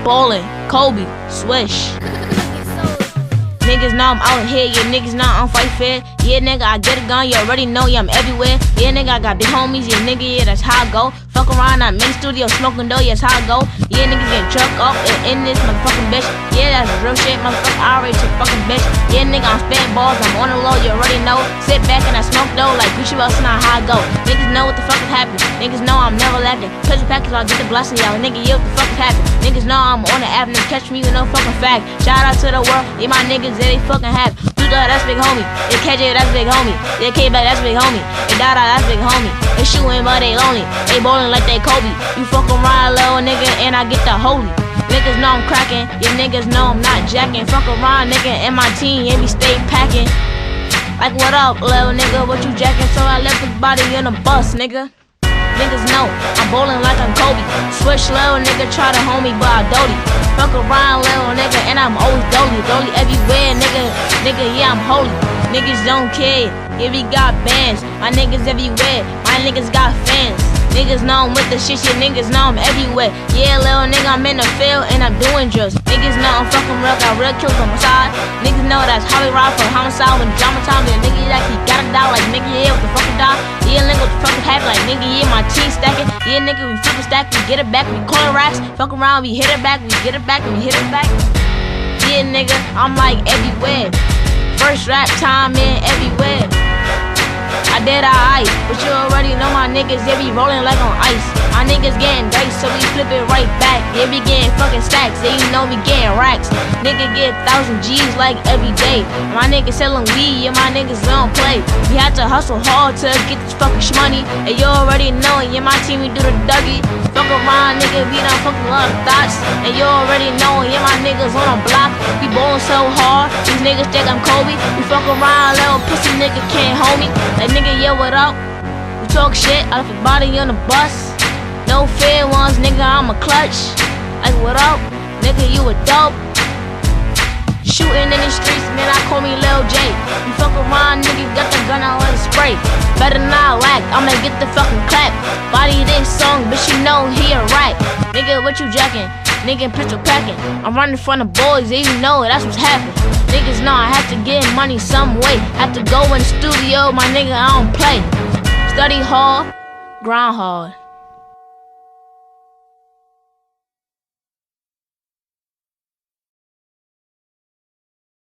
ballin', Kobe, Swish. Niggas know I'm out here, yeah, niggas know I'm fight fair. Yeah, nigga, I get a gun, you already know, yeah, I'm everywhere. Yeah, nigga, I got big homies, yeah, nigga, yeah, that's how I go. Fuck around, I'm in the studio smoking dough, yeah, that's how I go. Yeah, niggas getting truck up in this motherfucking bitch. Yeah, that's real shit, motherfucker, I already took fucking bitch. Yeah, nigga, I'm spitting balls, I'm on the low, you already know. Sit back and I smoke dough like Gucci Wells, not how I go. Niggas know what the fuck is happening, niggas know I'm never laughing. Touch the package, I'll get the blessing, y'all, nigga, yeah, what the fuck is happening. Niggas know I'm on the avenue, catch me with no fucking fact. Shout out to the world, yeah, my niggas, yeah, they fucking happy. That's big homie. They KJ, that's big homie. They K-Back, that's big homie. They Dada, that's big homie. They shootin', but they lonely. They ballin' like they Kobe. You fuck around, little nigga, and I get the holy. Niggas know I'm crackin', yeah, niggas know I'm not jacking. Fuck around, nigga, and my team, yeah, we stay packing. Like, what up, little nigga, what you jacking? So I left his body in a bus, nigga. Niggas know I'm ballin' like I'm Kobe. Switch, little nigga, try to hold me, but I dolly. Fuck around, little nigga, and I'm always dolly. Dolly everywhere, nigga, yeah, I'm holy. Niggas don't care, yeah, we got bands. My niggas everywhere, my niggas got fans. Niggas know I'm with the shit, niggas know I'm everywhere. Yeah, little nigga, I'm in the field and I'm doing drugs. Niggas know I'm fucking real, got real kills on my side. Niggas know that's how we ride for homicide when drama time. The nigga like he gotta die, like nigga, yeah, what the fuck die? Yeah, nigga, what the fuck happen? Like nigga, yeah, my team stacking. Yeah, nigga, we flippin' stack, we get it back, we callin' racks. Fuck around, we hit it back, we get it back, we hit it back. Yeah, nigga, I'm like everywhere. First rap time in everywhere. I did alright, but you already know my niggas, they be rolling like on ice. My niggas getting dice, so we flip it right back. Yeah, we getting fucking stacks, yeah, you know we getting racks. Nigga get 1,000 G's like every day. My niggas selling weed, yeah, my niggas don't play. We had to hustle hard to get this fucking money. And you already know it, yeah, my team, we do the Dougie. Fuck around, nigga, we done fucking a lot of thoughts. And you already know it, yeah, my niggas on the block. We ballin' so hard, these niggas think I'm Kobe. We fuck around, little pussy nigga can't hold me. Like nigga, yeah, what up? We talk shit, I left his body on the bus. No fair ones, nigga, I'm a clutch. Like what up? Nigga, you a dope. Shooting in the streets, man, I call me Lil J. You fuck around, nigga, got the gun, I let it spray. Better not lack, I'ma get the fucking clap. Body this song, bitch, you know he a rat. Nigga, what you jacking? Nigga, pistol packing. I'm running from the boys, yeah, you know it, that's what's happening. Niggas know I have to get money some way. Have to go in the studio, my nigga, I don't play. Study hard, grind hard.